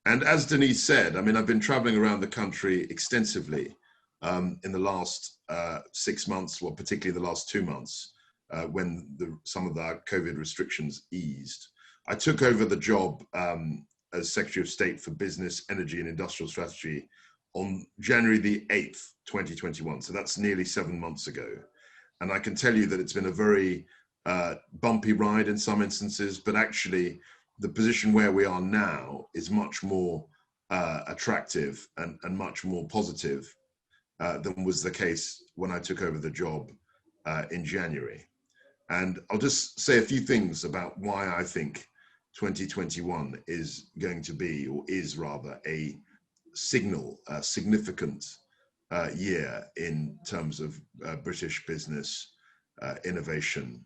And as Denise said, I mean, I've been traveling around the country extensively in the last 6 months, well, particularly the last 2 months, when some of the COVID restrictions eased. I took over the job as Secretary of State for Business, Energy and Industrial Strategy on January the 8th, 2021. So that's nearly 7 months ago. And I can tell you that it's been a very bumpy ride in some instances, but actually the position where we are now is much more attractive and much more positive than was the case when I took over the job in January. And I'll just say a few things about why I think 2021 is going to be, or is rather, a significant year in terms of British business, innovation,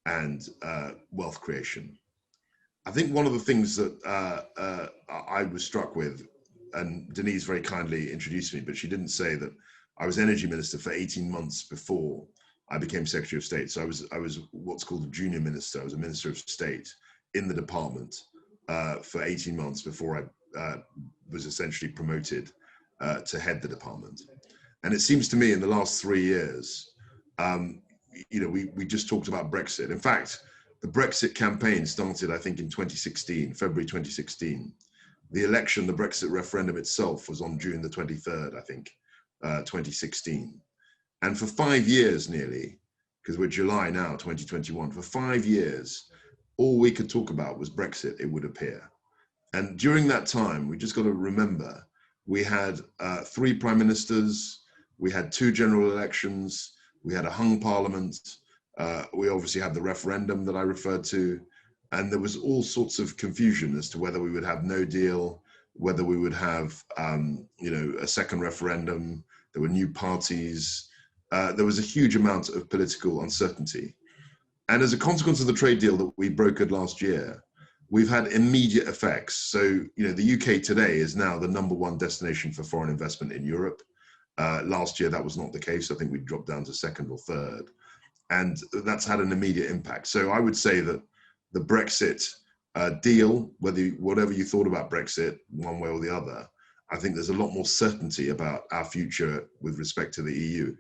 and wealth creation. I think one of the things that I was struck with, and Denise very kindly introduced me, but she didn't say that I was energy minister for 18 months before I became Secretary of State. So I was what's called a junior minister. I was a Minister of State in the department for 18 months before I was essentially promoted to head the department. And it seems to me in the last 3 years, we just talked about Brexit. In fact, the Brexit campaign started, I think, in 2016, February 2016. The election, the Brexit referendum itself was on June the 23rd, I think, 2016. And for 5 years nearly, because we're July now, 2021, for 5 years, all we could talk about was Brexit, it would appear. And during that time, we just got to remember, we had 3 prime ministers, we had 2 general elections, we had a hung parliament, we obviously had the referendum that I referred to, and there was all sorts of confusion as to whether we would have no deal, whether we would have a second referendum. There were new parties. There was a huge amount of political uncertainty. And as a consequence of the trade deal that we brokered last year, we've had immediate effects. So, the UK today is now the #1 destination for foreign investment in Europe. Last year, that was not the case. I think we dropped down to 2nd or 3rd. And that's had an immediate impact. So I would say that the Brexit deal, whatever you thought about Brexit, one way or the other, I think there's a lot more certainty about our future with respect to the EU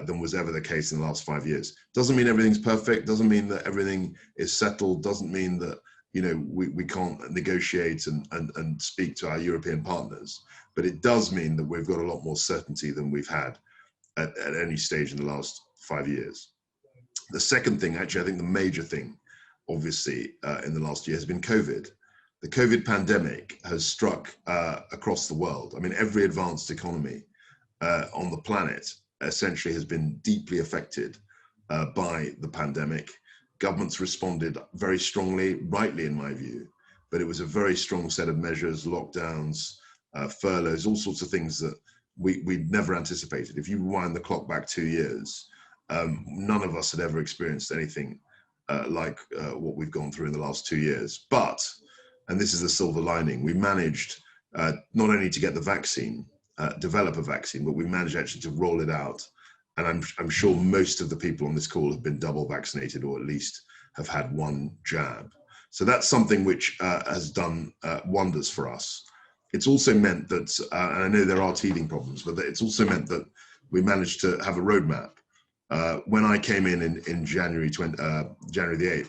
than was ever the case in the last 5 years. Doesn't mean everything's perfect, doesn't mean that everything is settled, doesn't mean that we can't negotiate and speak to our European partners, but it does mean that we've got a lot more certainty than we've had at any stage in the last 5 years. The second thing, actually, I think the major thing, obviously, in the last year has been COVID. The COVID pandemic has struck across the world. I mean, every advanced economy on the planet essentially has been deeply affected by the pandemic. Governments responded very strongly, rightly in my view, but it was a very strong set of measures, lockdowns, furloughs, all sorts of things that we'd never anticipated. If you rewind the clock back 2 years, none of us had ever experienced anything like what we've gone through in the last 2 years. But, and this is the silver lining, we managed not only to get the vaccine, develop a vaccine, but we managed actually to roll it out. And I'm sure most of the people on this call have been double vaccinated, or at least have had 1 jab. So that's something which has done wonders for us. It's also meant that, and I know there are teething problems, but it's also meant that we managed to have a roadmap. When I came in January the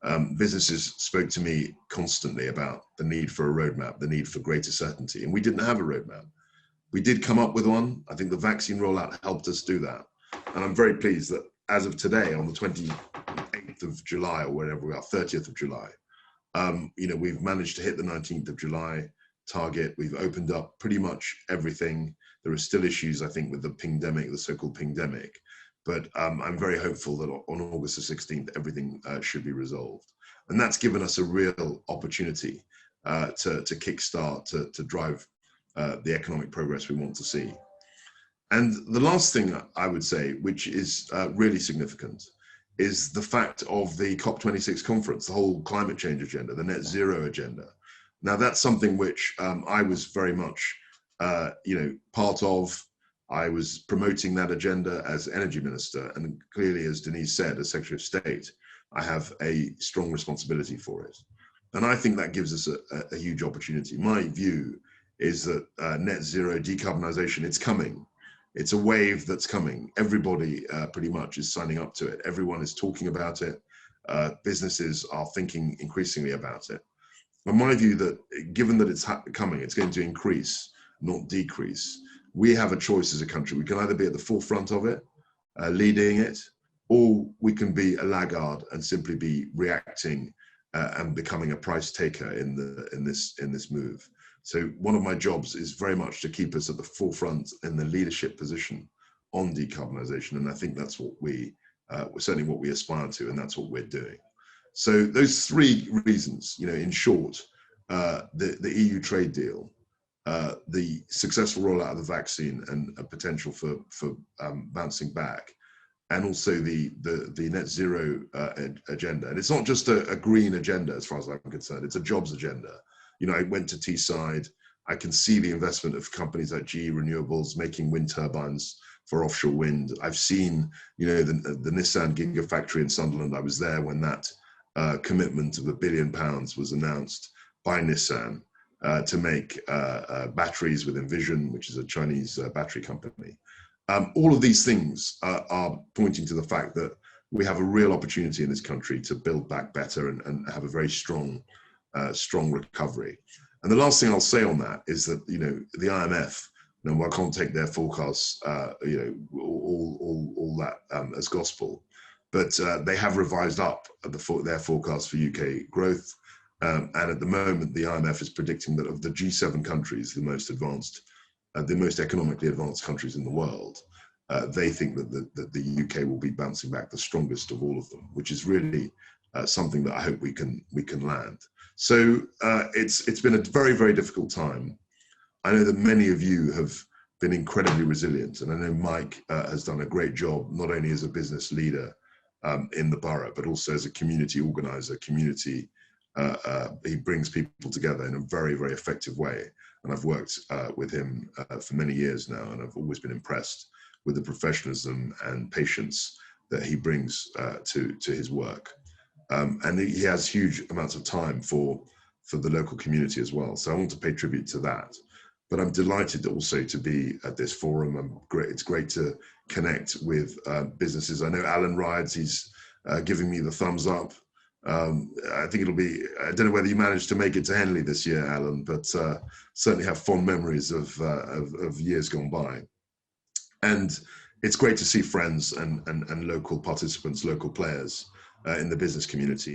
8th, businesses spoke to me constantly about the need for a roadmap, the need for greater certainty, and we didn't have a roadmap. We did come up with one. I think the vaccine rollout helped us do that. And I'm very pleased that as of today, on the 28th of July, or wherever we are, 30th of July, we've managed to hit the 19th of July target. We've opened up pretty much everything. There are still issues, I think, with the pingdemic, the so-called pingdemic. But I'm very hopeful that on August the 16th, everything should be resolved. And that's given us a real opportunity to kickstart, to drive the economic progress we want to see. And the last thing I would say, which is really significant, is the fact of the COP26 conference, the whole climate change agenda, the net zero agenda. Now, that's something which I was very much part of. I was promoting that agenda as energy minister, and clearly, as Denise said, as Secretary of State, I have a strong responsibility for it. And I think that gives us a huge opportunity. My view is that net zero decarbonisation, it's coming. It's a wave that's coming. Everybody pretty much is signing up to it. Everyone is talking about it. Businesses are thinking increasingly about it. And my view that given that it's coming, it's going to increase, not decrease. We have a choice as a country. We can either be at the forefront of it, leading it, or we can be a laggard and simply be reacting and becoming a price taker in this move. So one of my jobs is very much to keep us at the forefront in the leadership position on decarbonisation, and I think that's what certainly what we aspire to, and that's what we're doing. So those three reasons, in short, the EU trade deal, the successful rollout of the vaccine and a potential for bouncing back, and also the net zero agenda. And it's not just a green agenda as far as I'm concerned, it's a jobs agenda. I went to Teesside, I can see the investment of companies like GE Renewables making wind turbines for offshore wind. I've seen, the Nissan Gigafactory in Sunderland. I was there when that commitment of £1 billion was announced by Nissan to make batteries with Envision, which is a Chinese battery company. All of these things are pointing to the fact that we have a real opportunity in this country to build back better and have a very strong recovery. And the last thing I'll say on that is that, the IMF, I can't take their forecasts, all that as gospel, but they have revised up their forecast for UK growth. And at the moment, the IMF is predicting that of the G7 countries, the most economically advanced countries in the world, they think that the UK will be bouncing back the strongest of all of them, which is really something that I hope we can land. So it's been a very, very difficult time. I know that many of you have been incredibly resilient, and I know Mike has done a great job, not only as a business leader in the borough, but also as a community organizer. He brings people together in a very, very effective way. And I've worked with him for many years now, and I've always been impressed with the professionalism and patience that he brings to his work. And he has huge amounts of time for the local community as well. So I want to pay tribute to that. But I'm delighted also to be at this forum. It's great to connect with businesses. I know Alan rides, he's giving me the thumbs up. I think I don't know whether you managed to make it to Henley this year, Alan, but certainly have fond memories of years gone by. And it's great to see friends and local participants, local players in the business community.